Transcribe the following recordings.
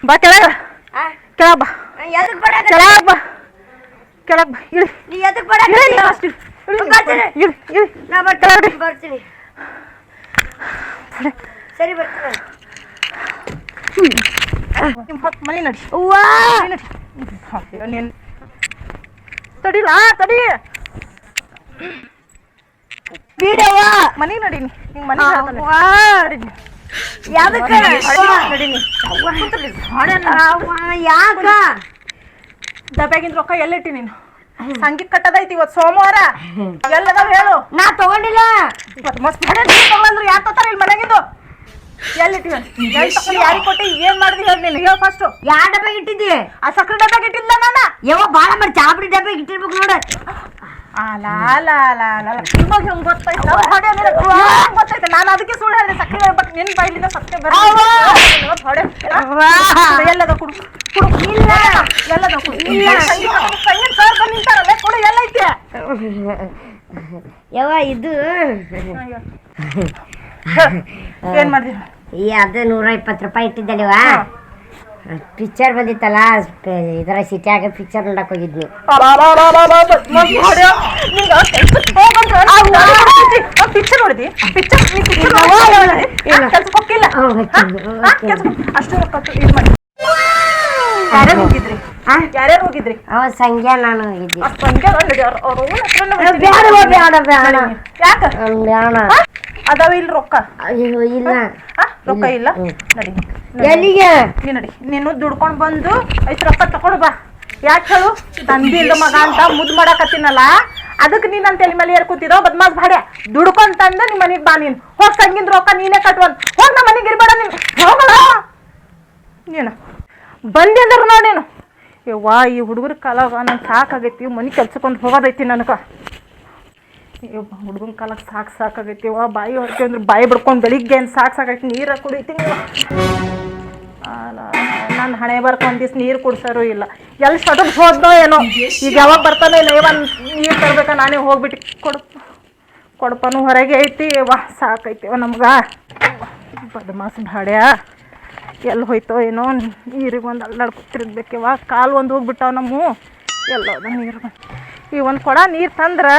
ಬಾ ಕೆಳಗ ಕೆಳಗ ಬಾ ಎದಕ್ ಬಡ ಕೆಳಗ ಬಾ ಕೆಳಗ ಬಾ ಇಳಿ ನೀ ಎದಕ್ ಬಡ ನಾ ಬರ್ತೀನಿ ಸರಿ ಬರ್ತೀನಿ ಮನೆ ನಡಿ ಅವ್ವಾ ನೀನು ತಡಿಲ ತಡಿ ಬಿಡವ್ವ ಮನೆ ನಡಿ ಹಿಂಗೆ ಮನೆ ಯಾದಕ್ಕ ನಡೀನಿ ಯಾಕ ಡಬ್ಯಾಗಿನ ರೊಕ್ಕ ಎಲ್ಲಿಟ್ಟಿ ನೀನು ಸಂಗಿ ಕಟ್ಟದೈತಿ ಇವತ್ತು ಸೋಮವಾರ ಎಲ್ಲದಾವ ಹೇಳು ನಾ ತಗೊಂಡಿಲ್ಲ ಇವತ್ತು ಮಸ್ತ್ ತಗೊಂಡ್ರು ಯಾಕೆ ತಗೋತಾರ ಇಲ್ಲಿ ಮನೆಗಿಂದು ಎಲ್ಲಿಟ್ಟಿ ಯಾರಿಗೆ ಕೊಟ್ಟಿ ಏನ್ ಮಾಡಿದ್ವಿ ಹೇಳಿ ನೀನು ಹೇಳು ಫಸ್ಟ್ ಯಾ ಡಬ್ಯಾಗ ಇಟ್ಟಿದ್ದಿ ಆ ಸಕ್ಕರೆ ಡಬ್ಯಾಗ ಇಟ್ಟಿಲ್ಲ ನಾನು ಯವ್ವ ಬಾಳ ಮಾಡಿ ಚಾಪಡಿ ಡಬ್ಯಾಗ ಇಟ್ಟಿರ್ಬೇಕು ನೋಡ ಗೊತ್ತೈತೆ ನಾನು ಅದಕ್ಕೆ ಸುಳ್ಳು ಹೇಳಿದೆ ಸಕ್ಕರೆ ಬಟ್ ನಿನ್ ಬಾಯಿಲಿಂದ ಸತ್ಯ ಎಲ್ಲದ ಕುಡು ಇಲ್ಲ ಎಲ್ಲದ ಕುಡು ಸಂಗೀತ ಸರ್ ಬಂದು ನಿಂತಾರಲ್ಲ ಕೊಡು ಎಲ್ಲೈತೆ ಯವ್ವ ಇದು ಏನ್ ಮಾಡಿದ್ವಿ ಅದು 120 ರೂಪಾಯಿ ಇಟ್ಟಿದ್ದಲ್ವಾ ಪಿಕ್ಚರ್ ಬಂದಿತ್ತಲ್ಲ ಇದರ ಸಿಟಿಯಾಗ ಪಿಕ್ಚರ್ ನೋಡಕ್ ಹೋಗಿದ್ವಿ ಪಿಕ್ಚರ್ ನೋಡಿದಿ ಹೋಗಿಲ್ಲ ಅಷ್ಟು ಇದು ಮಾಡಿ ಯಾರ್ಯಾರು ಹೋಗಿದ್ರಿ ಯಾರ್ಯಾರು ಹೋಗಿದ್ರಿ ಅವ ಸಂಖ್ಯಾ ನಾನು ಹೋಗಿದ್ವಿ ಯಾಕ ಅದಾವ ಇಲ್ಲಿ ರೊಕ್ಕ ಇಲ್ಲ ರೊಕ್ಕ ಇಲ್ಲ ನಡಿ ಎಲ್ಲಿಗೆ ನಡಿ ನೀನು ದುಡ್ಕೊಂಡ್ ಬಂದು ಐದು ರೊಕ್ಕ ತಗೊಂಡು ಬಾ ಯಾಕೆ ಹೇಳು ತಂದಿ ಇಲ್ಲ ಮಗ ಅಂತ ಮುದ್ದು ಮಾಡಕತ್ತೀನಲ್ಲ ಅದಕ್ಕೆ ನೀನ್ ಅಂತ ತಲೆ ಮೇಲೆ ಕೂತಿರೋ ಬದ್ಮಾಸ್ ಭಾಡ್ಯ ದುಡ್ಕೊಂಡ್ ತಂದು ನಿಮ್ಮ ಮನೆಗೆ ಬಾ ನೀನು ಹೋಗ್ ಸಂಗಿಂದ ರೊಕ್ಕ ನೀನೇ ಕಟ್ವಂತ ಹೋಗ್ ನಮ್ಮ ಮನೆಗೆ ಇರ್ಬೇಡ ನೀನು ಹೋಗಲ್ಲ ನೀನು ಬಂದಿ ಅಂದ್ರು ನೋಡಿ ನೀನು ಯವ್ವಾ ಈ ಹುಡುಗರ ಕಾಲಾಗ ನಂಗೆ ಸಾಕಾಗೈತಿ ಮನೆ ಕೆಲ್ಸಕ್ಕೊಂದು ಹೋಗೋದೈತಿ ನನಗೆ ಹುಡುಗನ ಕಾಲಕ್ಕೆ ಸಾಕಾಗೈತಿ ವಾ ಬಾಯಿ ಹೊರಕೆ ಅಂದ್ರೆ ಬಾಯಿ ಬಿಡ್ಕೊಂಡು ಬೆಳಿಗ್ಗೆ ಏನು ಸಾಕಾಗೈತಿ ನೀರು ಕುಡಿತೀನಿ ನಾನು ಹಣೆ ಬರ್ಕ ಒಂದು ದಿವ್ಸ ನೀರು ಕುಡ್ಸೋರು ಇಲ್ಲ ಎಲ್ಲಿ ಸಡದ್ ಹೋದ್ನೋ ಏನೋ ಈಗ ಯಾವಾಗ ಬರ್ತಾನೋ ಇಲ್ಲ ಇವ ನೀರು ತರ್ಬೇಕಾ ನಾನೇ ಹೋಗ್ಬಿಟ್ಟು ಕೊಡಪನು ಹೊರಗೆ ಐತಿ ವಾ ಸಾಕೈತಿವ ನಮ್ಗೆ ಬದಮಾಸ್ ಭಾಡ್ಯ ಎಲ್ಲಿ ಹೋಯ್ತೋ ಏನೋ ನೀರಿಗೆ ಒಂದು ಅಲ್ಲಾಡ್ಕೊತಿರ್ಬೇಕಿವ ಕಾಲು ಒಂದು ಹೋಗ್ಬಿಟ್ಟಾವ ನಮ್ಮ ಎಲ್ಲೋದ ನೀರು ಈ ಒಂದು ಕೊಡ ನೀರು ತಂದ್ರೆ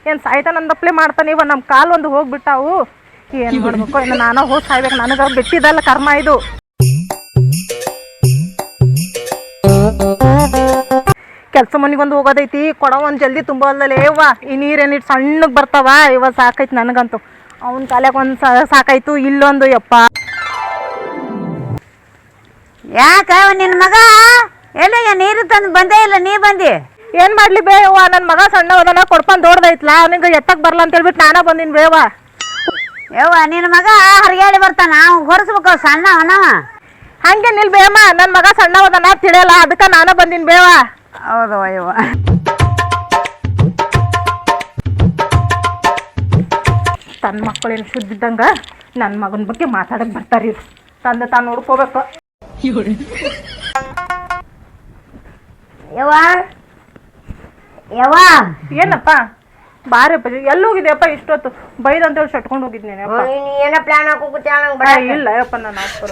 ಏನು ಸಾಯ್ತಾನಂದಪ್ಲೆ ಮಾಡ್ತಾನೆ ಇವ ನಮ್ಮ ಕಾಲು ಒಂದು ಹೋಗ್ಬಿಟ್ಟಾವು ಏನು ಮಾಡ್ಬೇಕು ಇನ್ನು ನಾನು ಹೋಗಿ ಸಾಯ್ಬೇಕು ನನಗೆ ಬಿಟ್ಟಿದ್ದಲ್ಲ ಕರ್ಮ ಇದು ಕೆಲಸ ಮನೆಗೊಂದು ಹೋಗೋದೈತಿ ಕೊಡ ಒಂದು ಜಲ್ದಿ ತುಂಬಲ್ದಲ್ಲ ಯವ್ವ ಈ ನೀರೇನಿಟ್ಟು ಸಣ್ಣಗೆ ಬರ್ತಾವ ಇವ ಸಾಕೈತಿ ನನಗಂತೂ ಅವ್ನ ಕಾಲ್ಯಾಗ ಒಂದು ಸಾಕಾಯ್ತು ಇಲ್ಲೊಂದು ಯಪ್ಪ ಯಾಕ ನಿನ್ನ ಮಗ ಎಲ್ಲ ನೀರು ತಂದು ಬಂದೇ ಇಲ್ಲ ನೀ ಬಂದಿ ಏನು ಮಾಡಲಿ ಬೇವ ನನ್ನ ಮಗ ಸಣ್ಣ ಹೋದನ ಕೊಡ್ಕೊಂಡು ದೊಡ್ಡದೈತ್ಲ ಅವನಿಗೆ ಎತ್ತಕ್ಕೆ ಬರಲ್ಲ ಅಂತ ಹೇಳ್ಬಿಟ್ಟು ನಾನೇ ಬಂದಿನಿ ಬೇವ ಯವ್ವ ನಿನ್ನ ಮಗ ಹರಿಯಾಡಿ ಬರ್ತಾನ ಹೊರಸ್ಬೇಕು ಸಣ್ಣ ಅವನವ ಹಂಗೆ ನಿಲ್ ಬೇಮ್ಮ ನನ್ನ ಮಗ ಸಣ್ಣ ಹೋದನ ತಿಳಿಯಲ್ಲ ಅದಕ್ಕೆ ನಾನೇ ಬಂದಿನಿ ಬೇವ ಹೌದು ಯವ್ವ ತನ್ನ ಮಕ್ಕಳೇನು ಶುದ್ಧಿದ್ದಂಗೆ ನನ್ನ ಮಗನ ಬಗ್ಗೆ ಮಾತಾಡಕ್ಕೆ ಬರ್ತಾರೆ ಇವ್ರು ತಂದೆ ತಾನು ನೋಡ್ಕೋಬೇಕು ಯವ್ವ ಯವ್ವ ಏನಪ್ಪ ಬಾರಪ್ಪ ಎಲ್ಲಿ ಹೋಗಿದ್ಯಪ್ಪ ಇಷ್ಟೊತ್ತು ಬೈದ್ ಅಂತೇಳಿ ಶಟ್ಕೊಂಡು ಹೋಗಿದ್ನೇನೆ ಏನ ಪ್ಲಾನ್ ಇಲ್ಲ ಯಪ್ಪ ನನ್ನ ಅಪ್ಪ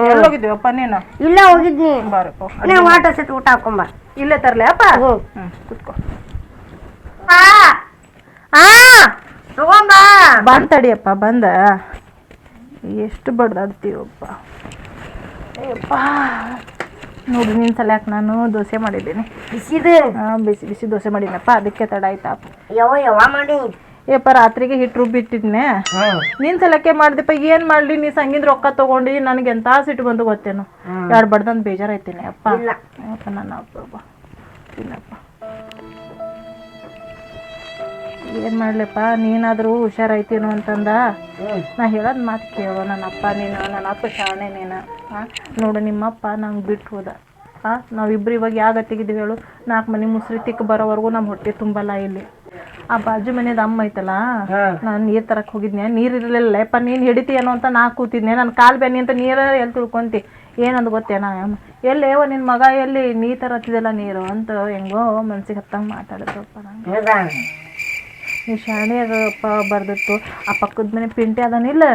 ಎಲ್ಲಿ ಹೋಗಿದ್ದೀವಪ್ಪ ನೀನು ಇಲ್ಲ ಹೋಗಿದ್ನಿ ಬಾರಪ್ಪ ವಾಟರ್ ಸೆಟ್ ಊಟ ಹಾಕೊಂಬ ಇಲ್ಲೇ ತರ್ಲೆ ಅಪ್ಪ ಕುತ್ಕೋ ತಗೊಂಬ ಬಂತಡಿಯಪ್ಪ ಬಂದ ಎಷ್ಟು ಬಡ್ದಾಡ್ತೀವಪ್ಪ ಅಯ್ಯಪ್ಪ ನೋಡ್ರಿ ನಿನ್ನ ಸಲಕ್ಕೆ ನಾನು ದೋಸೆ ಮಾಡಿದ್ದೀನಿ ಬಿಸಿದು ಬಿಸಿ ಬಿಸಿ ದೋಸೆ ಮಾಡಿನಪ್ಪ ಅದಕ್ಕೆ ತಡ ಆಯ್ತಾಪ ಯವ್ವ ಮಾಡಿ ಯಪ್ಪ ರಾತ್ರಿಗೆ ಹಿಟ್ಟು ರುಬ್ಬಿಟ್ಟಿದ್ನೆ ನಿನ್ ಸಲಕ್ಕೆ ಮಾಡ್ದಪ್ಪ ಏನ್ ಮಾಡ್ಲಿ ನೀ ಸಂಗಿಂದ ರೊಕ್ಕ ತಗೊಂಡು ನನಗೆ ಎಂತ ಸಿಟ್ಟು ಬಂದು ಗೊತ್ತೇನು ಎರಡು ಬಡ್ದಂದು ಬೇಜಾರಾಯ್ತೀನಿ ಅಪ್ಪ ಅಪ್ಪ ನನ್ನ ಅಪ್ಪ ತಿನ್ನಪ್ಪ ಏನ್ ಮಾಡ್ಲಪ್ಪ ನೀನಾದ್ರೂ ಹುಷಾರಾಯ್ತೇನು ಅಂತಂದ ನಾ ಹೇಳೋದ್ ಮಾತು ಕೇಳೋ ನನ್ನ ಅಪ್ಪ ನೀನು ನನ್ನ ಅಪ್ಪ ಶಾಣೆ ನೀನು ನೋಡು ನಿಮ್ಮಪ್ಪ ನಂಗೆ ಬಿಟ್ಟು ಹೋದ ನಾವಿಬ್ರು ಇವಾಗ ಯಾವ ಗತಿಗಿದ್ದೀವಿ ಹೇಳು 4 ಮನೆ ಮುಸ್ರಿ ತಿಕ್ಕ ಬರೋವರೆಗೂ ನಮ್ಮ ಹೊಟ್ಟೆ ತುಂಬಲ್ಲ ಇಲ್ಲಿ ಆ ಬಾಜು ಮನೆಯದ ಅಮ್ಮ ಐತಲ್ಲ ನಾನು ನೀರು ತರಕ್ಕೆ ಹೋಗಿದ್ನೆ ನೀರು ಇರಲಿಲ್ಲ ಯಪ್ಪ ನೀನು ಹಿಡಿತೀಯೇನೋ ಅಂತ ನಾ ಕೂತಿದ್ನೆ ನನ್ನ ಕಾಲು ಬೆನ್ನಿ ಅಂತ ನೀರ ಎಲ್ಲಿ ತಿಳ್ಕೊಂತಿ ಏನಂದು ಗೊತ್ತೇನ ಎಲ್ಲಿ ಏವ ನಿನ್ನ ಮಗ ಎಲ್ಲಿ ನೀ ತರತ್ತಿದೆಲ್ಲ ನೀರು ಅಂತ ಹೆಂಗೋ ಮನ್ಸಿಗೆ ಹತ್ತಂಗೆ ಮಾತಾಡಿದ್ರಪ್ಪ ನಂಗೆ ನೀವು ಶಾಣೆಯಾಗಪ್ಪ ಬರ್ದಿತ್ತು ಆ ಪಕ್ಕದ ಮನೆ ಪಿಂಟಿ ಅದನಿಲ್ಲ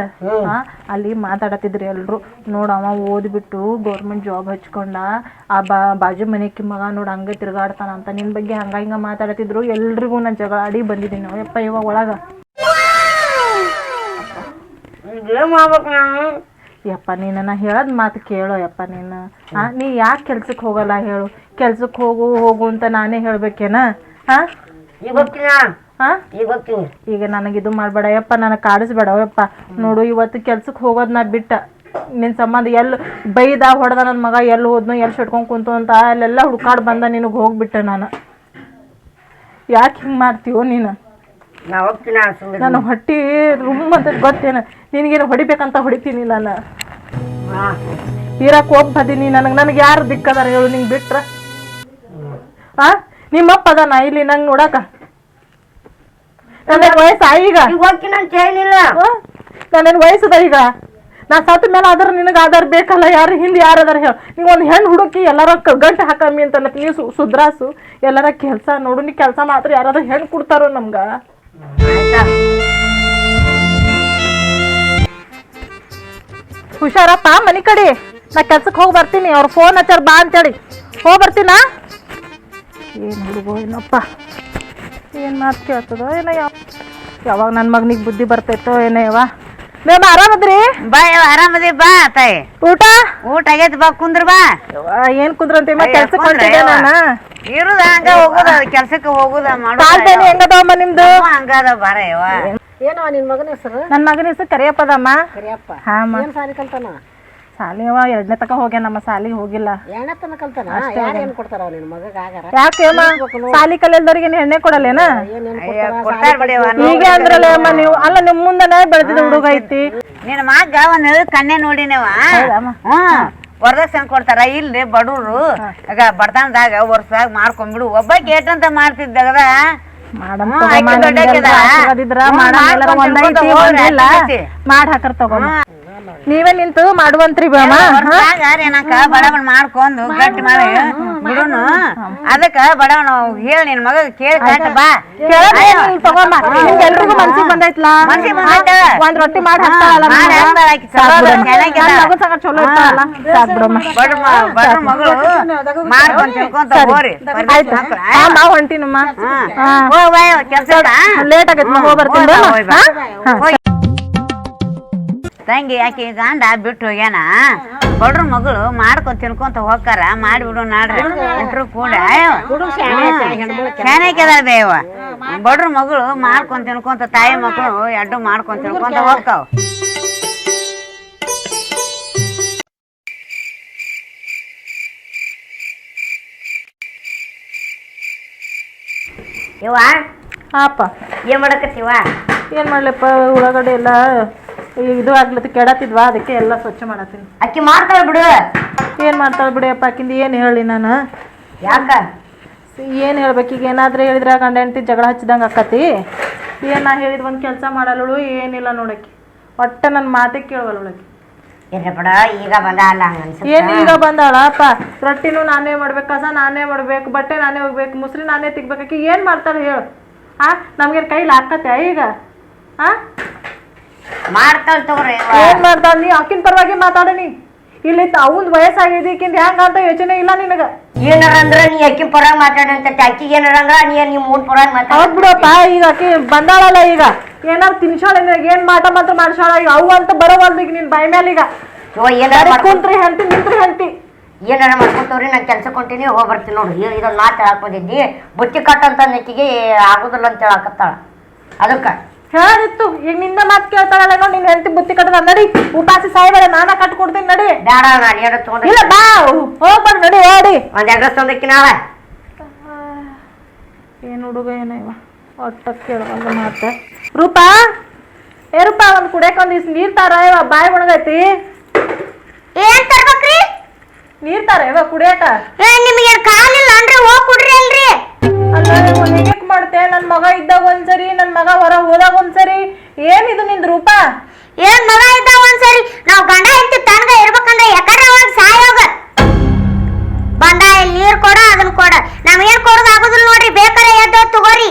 ಅಲ್ಲಿ ಮಾತಾಡತ್ತಿದ್ರಿ ಎಲ್ರು ನೋಡು ಅವ ಓದ್ಬಿಟ್ಟು ಗೌರ್ಮೆಂಟ್ ಜಾಬ್ ಹಚ್ಕೊಂಡ ಆ ಬಾಜು ಮನೆಕ್ಕೆ ಮಗ ನೋಡು ಹಂಗೆ ತಿರ್ಗಾಡ್ತಾನ ಅಂತ ನಿನ್ನ ಬಗ್ಗೆ ಹಿಂಗೆ ಮಾತಾಡತ್ತಿದ್ರು ಎಲ್ರಿಗೂ ನಾನು ಜಗಳ ಆಡಿ ಬಂದಿದ್ದೀನಿ ಯಪ್ಪ ಇವಾಗ ಒಳಗೆ ಯಪ್ಪ ನೀನು ಹೇಳೋದು ಮಾತು ಕೇಳೋ ಯಪ್ಪ ನೀನು ನೀ ಯಾಕೆ ಕೆಲ್ಸಕ್ಕೆ ಹೋಗಲ್ಲ ಹೇಳು ಕೆಲ್ಸಕ್ಕೆ ಹೋಗು ಅಂತ ನಾನೇ ಹೇಳ್ಬೇಕೇನ ಹಾಂ ಈಗ ನನಗಿದು ಮಾಡಬೇಡ ಯಪ್ಪ ನನಗೆ ಕಾಡಿಸ್ಬೇಡ ಯಪ್ಪ ನೋಡು ಇವತ್ತು ಕೆಲ್ಸಕ್ಕೆ ಹೋಗೋದು ನಾ ಬಿಟ್ಟ ನಿನ್ನ ಸಂಬಂಧ ಎಲ್ಲಿ ಬೈದ ಹೊಡೆದ ನನ್ನ ಮಗ ಎಲ್ಲಿ ಹೋದ್ನು ಎಲ್ಲಿ ಶಟ್ಕೊಂಡು ಕುಂತು ಅಂತ ಅಲ್ಲೆಲ್ಲ ಹುಡ್ಕಾಡ್ ಬಂದ ನಿನಗೆ ಹೋಗ್ಬಿಟ್ಟೆ ನಾನು ಯಾಕೆ ಹಿಂಗೆ ಮಾಡ್ತೀವೋ ನೀನು ನಾನು ಹೊಟ್ಟಿ ರೂಮ್ ಅಂತ ಗೊತ್ತೇನು ನಿನಗೇನು ಹೊಡಿಬೇಕಂತ ಹೊಡಿತೀನಿ ನಾನು ಇರಕ್ಕೆ ಹೋಗ್ಬದೀನಿ ನನಗೆ ಯಾರು ದಿಕ್ಕದಾರ ಹೇಳು ನಿಂಗೆ ಬಿಟ್ರ ನಿಮ್ಮಪ್ಪ ಅದಾನ ಇಲ್ಲಿ ನಂಗೆ ನೋಡಕ ನನ್ನ ವಯಸ್ಸು ಈಗ ನನ್ನ ವಯಸ್ಸದ ಈಗ ನಾ ಸತ್ತ ಮೇಲೆ ಆದ್ರೆ ನಿನಗೆ ಆಧಾರ ಬೇಕಲ್ಲ ಯಾರು ಹಿಂದೆ ಯಾರು ಅದಾರ ಹೇಳು ನೀವು ಒಂದು ಹೆಣ್ಣು ಹುಡುಕಿ ಎಲ್ಲರ ಗಂಟು ಹಾಕಮ್ಮಿ ಅಂತ ನೀವು ಸುದ್ರಾಸು ಎಲ್ಲರ ಕೆಲಸ ನೋಡು ನೀ ಕೆಲಸ ಮಾತ್ರ ಯಾರಾದ್ರೂ ಹೆಣ್ಣು ಕೊಡ್ತಾರೋ ನಮ್ಗೆ ಹುಷಾರಪ್ಪ ಮನೆ ಕಡೆ ನಾ ಕೆಲ್ಸಕ್ಕೆ ಹೋಗಿ ಬರ್ತೀನಿ ಅವ್ರು ಫೋನ್ ಹಚ್ಚಾರ ಬಾ ಅಂತೇಳಿ ಹೋಗಿ ಬರ್ತೀನಾ ಏನು ಹುಡುಗೋ ಏನಪ್ಪ ಏನು ಮಾತು ಕೇಳ್ತದೋ ಏನೋ ಯಾವಾಗ ನನ್ನ ಮಗನಿಗೆ ಬುದ್ಧಿ ಬರ್ತೈತೋ ಏನೋ ಯಾವ ಮೇಮ ಆರಾಮದ್ರಿ ಬಾ ಆರಾಮದಿ ಬಾ ತಾಯಿ ಊಟ ಆಗೈತಿ ಬಾ ಕುಂದ್ರ ಬಾ ಏನ್ ಕುಂದ್ರಂತ ಕೆಲ್ಸಕ್ಕೆ ಹೊಂಟಿದ್ದೆ ನಾನು ಇರುದ ಹಂಗ ಹೋಗುದ ಕೆಲ್ಸಕ್ಕೆ ಹೋಗುದ ಮಾಡು ಕಾಲ್ಬೇನೆ ಹೆಂಗದವಮ್ಮ ನಿಮ್ದು ಹಂಗದ ಬಾರ ಯವ್ವ ಏನವ ನಿನ್ ಮಗನ ಹೆಸರು ನನ್ನ ಮಗನ ಹೆಸರು ಕರಿಯಪ್ಪದಮ್ಮ ಕರಿಯಪ್ಪ ಹಾಮ್ಮ ಏನ್ ಸಾಲಿ ಕಲ್ತಾನ ಸಾಲಿ ಅವ 2ನೇ ತಕ ಹೋಗ್ಯ ನಮ್ಮ ಸಾಲಿಗೆ ಹೋಗಿಲ್ಲ 2ನೇ ತನ ಕಲ್ತಾನ ಯಾರು ಏನ್ ಕೊಡ್ತಾರ ನಿನ್ ಮಗಗ ಆಗಾರ ಯಾಕೆ ಸಾಲಿ ಕಲಿಯಲ್ದವ್ರಿಗೆ ಎಣ್ಣೆ ಕೊಡಲ್ಲೇನ ಕೊಡ್ತಾರ ಬಿಡಿವ ಹೀಗೆ ಅಂದ್ರಲ್ಲ ಅಮ್ಮ ನೀವು ಅಲ್ಲ ನಿಮ್ ಮುಂದನೆ ಬೆಳೆದಿದ್ದ ಹುಡುಗ ಐತಿ ನಿನ್ನ ಮಗ ಒಂದು ಕಣ್ಣೆ ನೋಡಿನವ ವರದಕ್ಷಿಣೆ ಕೊಡ್ತಾರ ಇಲ್ರಿ ಬಡವ್ರು ಈಗ ಬಡತನದಾಗ ವರ್ಷದಾಗ ಮಾಡ್ಕೊಂಡ್ಬಿಡು ಒಬ್ಬ ಕೇಟಂತ ಮಾಡ್ತಿದ್ದಾಗ ಮಾಡ್ ಹಾಕರ್ ತಗೋ ನೀವೇ ನಿಂತು ಮಾಡುವಂತ್ರಿ ಬೇಮ ಬಡವನ್ ಮಾಡ್ಕೊಂಡು ಗಟ್ಟಿ ಮಾಡಿ ಬಿಡುನು ಅದಕ್ಕ ಬಡವನ ಹೇಳಿ ನಿನ್ ಮಗ ಕೇಳಿ ಬಾ ತಗೋಮ್ಮ ಎಲ್ರಿಗೂ ಮನ್ಸಿಗೆ ಬಂದೈತ್ಲಾ ಒಂದ್ ರೊಟ್ಟಿ ಮಾಡಿ ಚಲೋ ಇರ್ತಾವಲ್ಲ ಸಾಕ್ ಬಿಡಮ್ಮ ಬಡ ಮಗಳು ಮಾಡ್ಕೊಂಡ್ ತಿಳ್ಕೊಂತ ಹೋರಿ ನಾವ್ ಹೊಂಟಿನಮ್ಮ ಕೆಲ್ಸ ಲೇಟ್ ಆಗೈತ್ ಹೋಗಿ ಬರ್ತೀನಿ ತಂಗಿ ಆಕಿ ಗಂಡ ಬಿಟ್ಟು ಹೋಗ್ಯಾನ ಬಡ್ರ ಮಗಳು ಮಾಡ್ಕೊಂಡ್ ತಿನ್ಕೊಂತ ಹೋಗ್ತಾರ ಮಾಡಿಬಿಡು ನಾಡ್ರಿ ಇಂಟ್ರು ಕೂಡ ಚೆನ್ನಾಗಿದ ಬೇವ ಬಡ್ರ ಮಗಳು ಮಾಡ್ಕೊಂಡ್ ತಿನ್ಕೊಂತ ತಾಯಿ ಮಕ್ಕಳು ಎಡ್ಡು ಮಾಡ್ಕೊಂಡ್ ತಿನ್ಕೊಂತ ಹೋಗ್ತಾವ ಇವ ಹಾಪ ಏನ್ ಮಾಡಕತ್ತೀವ ಏನ್ ಮಾಡ್ಲಪ್ಪ ಉಳ್ಳಾಗಡ್ಡೆ ಎಲ್ಲ ಇದು ಆಗ್ಲತ್ತ ಕೆಡತಿದ್ವಾ ಅದಕ್ಕೆ ಎಲ್ಲ ಸ್ವಚ್ಛ ಮಾಡತ್ತೀನಿ ಅಕ್ಕಿ ಮಾಡ್ತಾಳ ಬಿಡು ಏನ್ ಮಾಡ್ತಾಳ ಬಿಡಿಯಪ್ಪ ಆಕಿಂದ ಏನ್ ಹೇಳಿ ನಾನು ಯಾಕ ಏನ್ ಹೇಳ್ಬೇಕು ಈಗ ಏನಾದ್ರೆ ಹೇಳಿದ್ರ ಗಂಡ ಹೆಂಡತಿ ಜಗಳ ಹಚ್ಚಿದಂಗ ಆಕತಿ ಏನ್ ನಾ ಹೇಳಿದ್ ಒಂದ್ ಕೆಲಸ ಮಾಡಲ್ಲಳು ಏನಿಲ್ಲ ನೋಡಕ್ಕೆ ಒಟ್ಟ ನನ್ನ ಮಾತೆ ಕೇಳವಲ್ಲೊಳಗೆ ಬಿಡ ಈಗ ಬಂದಾಳ ಏನ್ ಈಗ ಬಂದಾಳಪ್ಪ ರೊಟ್ಟಿನೂ ನಾನೇ ಮಾಡ್ಬೇಕು ಕಸ ನಾನೇ ಮಾಡ್ಬೇಕು ಬಟ್ಟೆ ನಾನೇ ಹೋಗ್ಬೇಕು ಮುಸ್ರಿ ನಾನೇ ತಿಗ್ಬೇಕಾಕಿ ಏನ್ ಮಾಡ್ತಾಳೆ ಹೇಳು ನಮ್ಗೇನ್ ಕೈಲಿ ಹಾಕತ್ತೆ ಈಗ ಮಾಡ್ತಾಳ ತಗೋರಿ ಏನ್ ಮಾಡ್ತಾಳ ನೀ ಆಕಿನ ಪರವಾಗಿ ಮಾತಾಡನಿ ಇಲ್ಲಿ ಅವಂದ್ ವಯಸ್ಸಾಗಿದ್ದಕ್ಕಿಂತ ಹೆಂಗ ಅಂತ ಯೋಚನೆ ಇಲ್ಲ ನಿನಗ ಏನಾರ ಅಂದ್ರ ನೀ ಅಕ್ಕಿ ಪರಾಗ ಮಾತಾಡಂತ ಅಕ್ಕಿಗೆ ಏನಾರ ಅಂದ್ರ ನೀ ನಿಮ್ ಮೂನ್ ಪರಾಗ ಮಾತಾಡ ಹೌದ್ ಬಿಡಪ್ಪ ಈಗ ಆಕಿ ಬಂದಾಳಲ್ಲ ಈಗ ಏನಾರು ತಿನ್ಸಾಳ ಏನ್ ಮಾಟ ಮಾತ್ರ ಮಾಡ್ಸಾಳ ಈಗ ಅವು ಅಂತ ಬರೋವಲ್ದು ಈಗ ನಿನ್ ಬಾಯಿ ಮೇಲೆ ಈಗ ಕುಂತ್ರಿ ಹೆಂಡತಿ ನಿಂತ್ರಿ ಹೆಂಡತಿ ಏನಾರ ಮಾಡ್ಕೊಂತವ್ರಿ ನಾನು ಕೆಲ್ಸಕ್ಕೆ ಹೊಂಟೀನಿ ಹೋಗಿ ಬರ್ತೀನಿ ನೋಡಿ ಇದೊಂದು ಮಾತು ಹೇಳಕ್ ಬಂದಿದ್ದಿ ಬುತ್ತಿ ಕಟ್ಟಂತ ನೆಕ್ಕಿಗೆ ಆಗುದಿಲ್ಲ ಅಂತ ಹೇಳಕತ್ತಾಳ ಅದಕ್ಕ ಹೇಳಿತ್ತು ಈಗ ನಿಂದ ಮಾತು ಕೇಳ್ತಾಳಲ್ಲ ನೋಡಿ ನಿನ್ ಹೆಂಡತಿ ಬುತ್ತಿ ಕಟ್ಟದ ನಡಿ ಉಪಾಸಿ ಸಾಯ್ಬೇಡ ನಾನ ಕಟ್ಕೊಡ್ತೀನಿ ನಡಿ ಬೇಡ ನಾನು ಎರಡು ತಗೊಂಡ ಇಲ್ಲ ಬಾ ಹೋಗ್ಬಾರ ನಡಿ ಓಡಿ ಒಂದ್ ಅಡ್ರೆಸ್ ತಂದಕ್ಕಿ ನಾಳೆ ಏನು ಹುಡುಗ ಏನ ಇವ ಒಟ್ಟ ಕೇಳಬಲ್ಲ ಮಾತೆ ರೂಪಾ ಏ ರೂಪಾ ಒಂದ್ ಕುಡಿಯಕ್ ಒಂದ್ ದಿವ್ಸ ನೀರ್ ತಾರ ಇವ ಬಾಯಿ ಒಣಗೈತಿ ಏನ್ ತರ್ಬೇಕ್ರಿ ನೀರ್ ತಾರ ಇವ ಕುಡಿಯಕ ನಿಮಗೆ ಕಾಲಿಲ್ಲ ಅಂದ್ರೆ ಹೋಗ್ ಕುಡ್ರಿ ಅಲ್ರಿ ಅಲ್ಲ ಹೇಗೆ ಮಾಡ್ತೆ ನನ್ ಮಗ ಇದ್ದಾಗ ಒಂದ್ಸರಿ ನನ್ ಮಗ ಹೊರ ಹೋದಾಗ ಒಂದ್ಸರಿ ಏನಿದು ನಿಂದ ರೂಪ ಏನ್ ಮಗ ಇದ್ದಾಗ ಒಂದ್ಸರಿ ನಾವ್ ಗಂಡ ಹೆಂಡತಿ ತನಗ ಇರ್ಬೇಕಂದ್ರೆ ಯಾಕಂದ್ರೆ ಒಂದ್ ಸಾಯೋಗ ಬಂದ ಇಲ್ಲಿ ನೀರ್ ಕೊಡ ಅದನ್ನ ಕೊಡ ನಾವ್ ಏನ್ ಕೊಡೋದು ಆಗುದಿಲ್ಲ ನೋಡ್ರಿ ಬೇಕಾರೆ ಎದ್ದು ತಗೋರಿ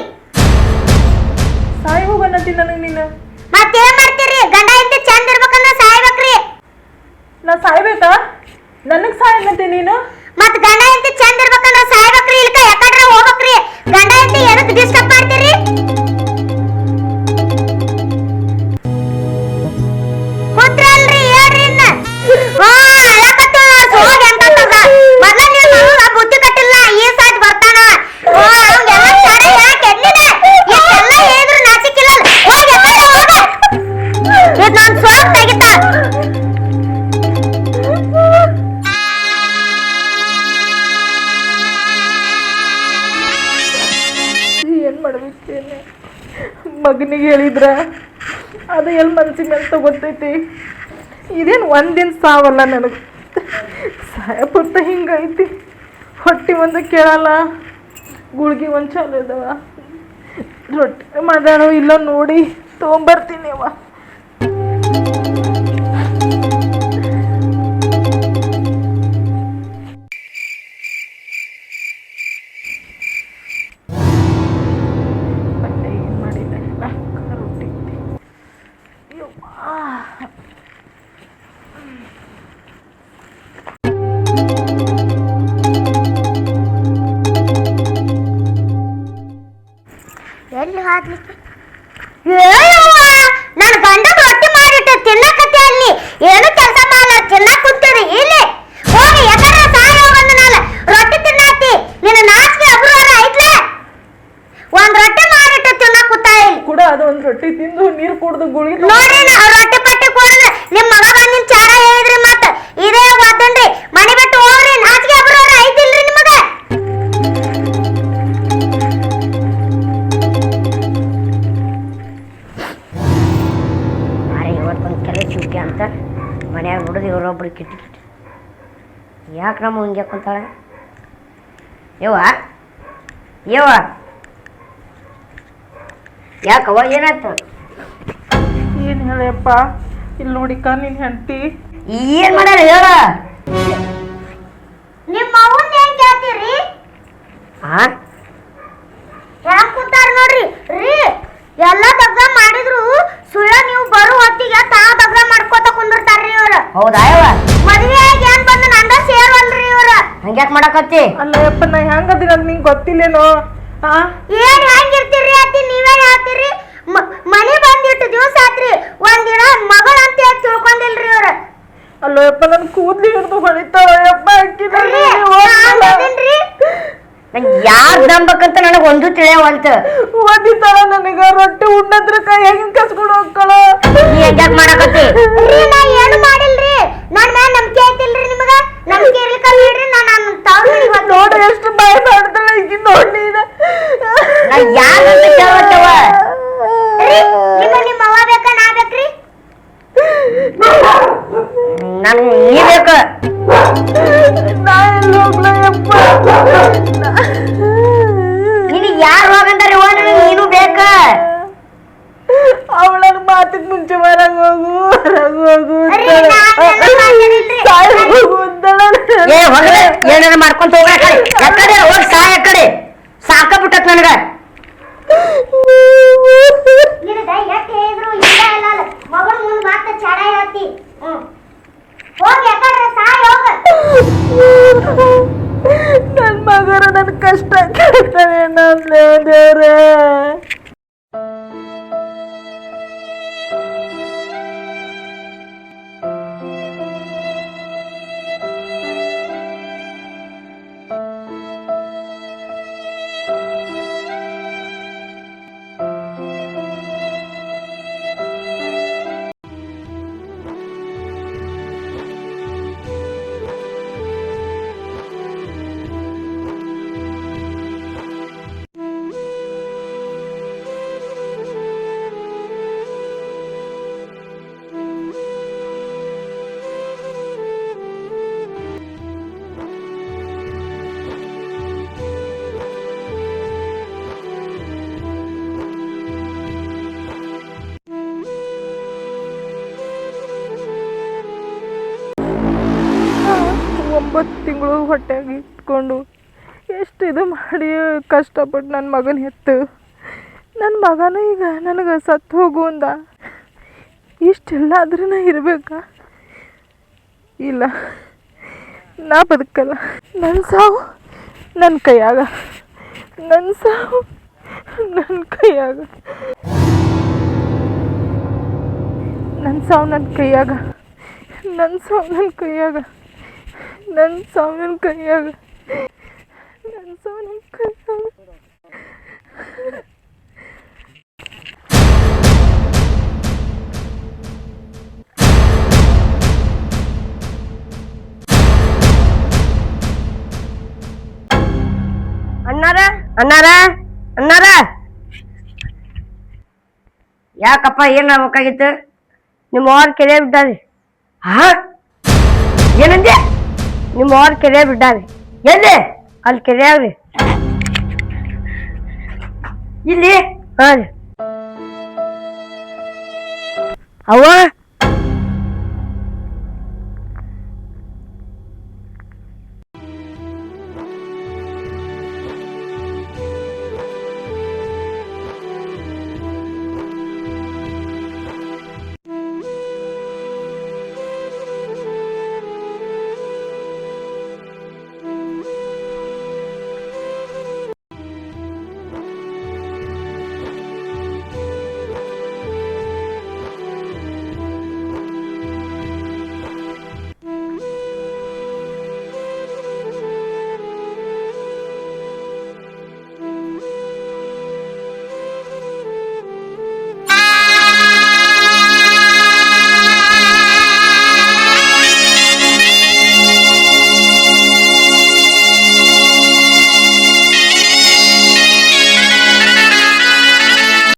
ಸೋಪ್ ತೆಗಿತಾ ಏನು ಮಾಡ್ಬೇಕೇನೆ ಮಗನಿಗೆ ಹೇಳಿದ್ರ ಅದು ಎಲ್ಲಿ ಮನ್ಸಿಗೆ ಮೇಲೆ ತಗೋತೈತಿ ಇದೇನು ಒಂದಿನ ಸಾವಲ್ಲ ನನಗೆ ಸಾಯಪುರ್ತ ಹಿಂಗೈತಿ ಹೊಟ್ಟೆ ಒಂದು ಕೇಳಲ್ಲ ಗುಳ್ಗಿ ಒಂದು ಚಾಲು ಇದಾವ ರೊಟ್ಟಿ ಮಾಡೋಣ ಇಲ್ಲ ನೋಡಿ ತೊಗೊಂಬರ್ತೀನಿ ಅವ ಏನು ಮಾಡಿಲ್ಲ ರೊಟ್ಟಿ ಎಲ್ಲಿ ಹಾಕ್ಲಿಕ್ಕೆ ನನ್ನ ಗಂಡ ರೊಟ್ಟಿ ಮಾಡಿಟ್ಟು ತಿನ್ನಕತ್ತೆ ಅಲ್ಲಿ ಏನು ಕೆಲಸ ಮಾಡಲ್ಲ ತಿನ್ನಕ್ ಕುಂತೀರಿ ಇಲ್ಲಿ ಹೋಗಿ ಯಾಕಂದ್ರೆ ಸಾಯ ಹೋಗಂದ ನಾನು ರೊಟ್ಟಿ ತಿನ್ನತ್ತಿ ನಿನ್ನ ನಾಚಿಕೆ ಅಬ್ರುವಾರ ಐತ್ಲೆ ಒಂದ್ ರೊಟ್ಟಿ ಮಾಡಿಟ್ಟು ತಿನ್ನಕ್ ಕೂತ ಇಲ್ಲಿ ಕೂಡ ಅದು ಒಂದು ರೊಟ್ಟಿ ತಿಂದು ನೀರು ಕುಡ್ದು ಗುಳ್ಗಿ ನೋಡ್ರಿ ನಾ ರೊಟ್ಟಿ ಪಟ್ಟಿ ಕೊಡಿದ್ರೆ ನಿಮ್ ಮಗ ಬಂದಿನ ಚಾರ ಹೇಳಿದ್ರಿ ಮತ್ತ ಇದೇ ಒದ್ದನ್ರಿ ಮನೆ ಬಿಟ್ಟು ಹೋಗ್ರಿ ನಾಚಿಕೆ ಅಬ್ರುವಾರ ಐತಿಲ್ರಿ ನಿಮಗ ಚುಕ್ಕೆ ಅಂತ ಮನ್ಯಾಗ ನೋಡಿದ್ರೆ ಇವರೊಬ್ರು ಕಿಟ್ಟಿ ಯಾಕೆ ನಮ್ಮ ಹಿಂಗೆ ಕುಂತಾಳೆ ಯವ್ವ ಯಾಕವ್ವ ಏನಾಯ್ತು ಏನು ಹೇಳಪ್ಪ ಇಲ್ಲಿ ನೋಡಿಕ ನಿನ್ ಹೆಂಡತಿ ಏನು ಮಾಡ್ಯಾರ ಹೇಳ ನಿಮ್ಮ ಅವ್ವನ್ನ ಏನ್ ಕೇಳ್ತೀರಿ ಹಾ ಯಾಕೆ ಕೂತಾರ ನೋಡ್ರಿ ರೀ ಎಲ್ಲ ದಗ್ಗ ಮಾಡಿದ್ರು ಸುಳ್ಳ ನೀವು ಬರೋ ಹೊತ್ತಿಗೆ ತಾವ ದಗ್ಗ ಮಾಡ್ಕೋತ ಕುಂದಿರ್ತಾರ್ರಿ ಇವ್ರ ಹೌದಾ ಯವ್ವ ಮದ್ವೆ ಆಗಿ ಏನ್ ಬಂದು ನಂದ ಸೇರ್ವಲ್ರಿ ಇವ್ರ ಹಂಗ್ಯಾಕೆ ಮಾಡಕತ್ತಿ ಅಲ್ಲ ಯಪ್ಪ ನಾ ಹೆಂಗದಿನ ಅದು ನಿಂಗೆ ಗೊತ್ತಿಲ್ಲೇನೋ ಹಾ ಏನ್ ಹೆಂಗಿರ್ತೀರಿ ಅತ್ತಿ ನೀವೇ ಹೇಳ್ತೀರಿ ಮನಿ ಬಂದಿಟ್ಟು ದಿವಸ ಆತ್ರಿ ಒಂದಿನ ಮಗಳ ಅಂತ ಹೇಳಿ ತಿಳ್ಕೊಂಡಿಲ್ರಿ ಇವ್ರ ಅಲ್ಲೋ ಯಪ್ಪ ನನ್ನ ಕೂದ್ಲಿ ಹಿಡಿದು ಹೊಡಿತಾವ ಯಪ್ಪ ಅದೇನ್ರಿ ನಂಗೆ ಯಾರು ನಂಬಕಂತ ನನಗೆ ಒಂದು ತಿಳಿಯವಲ್ತ ಓದಿತಾಳ ನನಗ ರೊಟ್ಟಿ ಉಣ್ಣದ್ರ ಕೈ ಹೆಂಗ್ ಕಸ್ಕೊಂಡು ಹೋಗ್ಕಳ ನೀ ಹಂಗ್ಯಾಕೆ ಮಾಡಕತ್ತಿ ನಾ ಏನು ಮಾಡಿಲ್ರಿ ನನ್ ಮ್ಯಾಲ ನಂಬಿಕೆ ಐತಿಲ್ರಿ ನಿಮಗ ನಂಬಿಕೆ ಇರ್ಲಿಕ್ಕ ಹೇಳ್ರಿ ನಾನು ತವ್ರ ಮನಿಗೆ ನೋಡು ಎಷ್ಟು ಭಯ ಮಾಡ್ತಾಳೆ ಈಗ ನೋಡಿ ನೀನ ನಾ ಯಾರಂತ ಕೇಳತ್ತವ ನಿಮ್ಮ ಅವ್ವ ಬೇಕಾ ನಾ ಬೇಕ್ರಿ ನನ್ ನೀ ಬೇಕು ನಾ ಎಲ್ಲಿ ಹೋಗ್ಲ ಯಪ್ಪ ನಿನಗೆ ಯಾರು ಹೋಗಂತಾರೆ ನೀನು ಬೇಕ ಅವಳ ಮಾತಿಗೆ ಮುಂಚೆ ಹೊರಗೆ ಹೋಗು ಏ ಹೊರಗೆ ಏನಾರ ಮಾಡ್ಕೊಂತ ಹೋಗ ಯಾಕಡೆ ಹೋಗಿ ಸಾಯ ಕಡೆ ಸಾಕ ಬಿಟ್ಟತ್ ನನಗ ನಿನಗ ಎಷ್ಟ್ ಹೇಳಿದ್ರು ಇಲ್ಲ ಇಲ್ಲ ಮಗಳ ಮುಂದ್ ಮಾತ ಚಾಡ ಹೇಳ್ತಿ ಹೋಗಿ ಯಾಕಂದ್ರೆ ಸಾಯ್ ಹೋಗ ನನ್ ಮಗರ ನನ್ ಕಷ್ಟ ಕೇಳ್ತಾನೆ ನನ್ನ ದೇವ್ರೆ ಒಂಬತ್ತು ತಿಂಗಳು ಹೊಟ್ಟೆಗೆ ಇಟ್ಕೊಂಡು ಎಷ್ಟು ಇದು ಮಾಡಿ ಕಷ್ಟಪಟ್ಟು ನನ್ನ ಮಗನ ಹೆತ್ತು ನನ್ನ ಮಗನೂ ಈಗ ನನಗೆ ಸತ್ತು ಹೋಗು ಅಂದ ಇಷ್ಟೆಲ್ಲ ಆದ್ರೂ ನಾ ಇರಬೇಕಾ ಇಲ್ಲ ನಾ ಬದುಕಲ್ಲ ನನ್ನ ಸಾವು ನನ್ನ ಕೈಯಾಗ ನನ್ನ ಸಾವು ನನ್ನ ಕೈಯಾಗ ನನ್ನ ಸಾವು ನನ್ನ ಕೈಯಾಗ ನನ್ನ ಸಾವು ನನ್ನ ಕೈಯಾಗ ನನ್ನ ಸಾವು ನನ್ನ ಕೈಯಾಗ ನನ್ನ ಸಾವು ನನ್ನ ಕೈಯಾಗ ಅಣ್ಣಾರ ಅಣ್ಣಾರ ಯಾಕಪ್ಪ ಏನ್ ಆಗ್ಬೇಕಾಗಿತ್ತು? ನಿಮ್ಮ ಅವ್ರ ಕೆರೆ ಬಿಟ್ಟಾರಿ. ಹಾ ಏನಂದೆ? ನಿಮ್ಮ ಅವ್ರ ಕೆರೆ ಬಿಟ್ಟಾರಿ. ಎಲ್ಲಿ? ಅಲ್ಲಿ ಕೆರೆಯಾಗ್ರಿ. ಇಲ್ಲಿ? ಹಾ ರೀ. ಅವ್ವ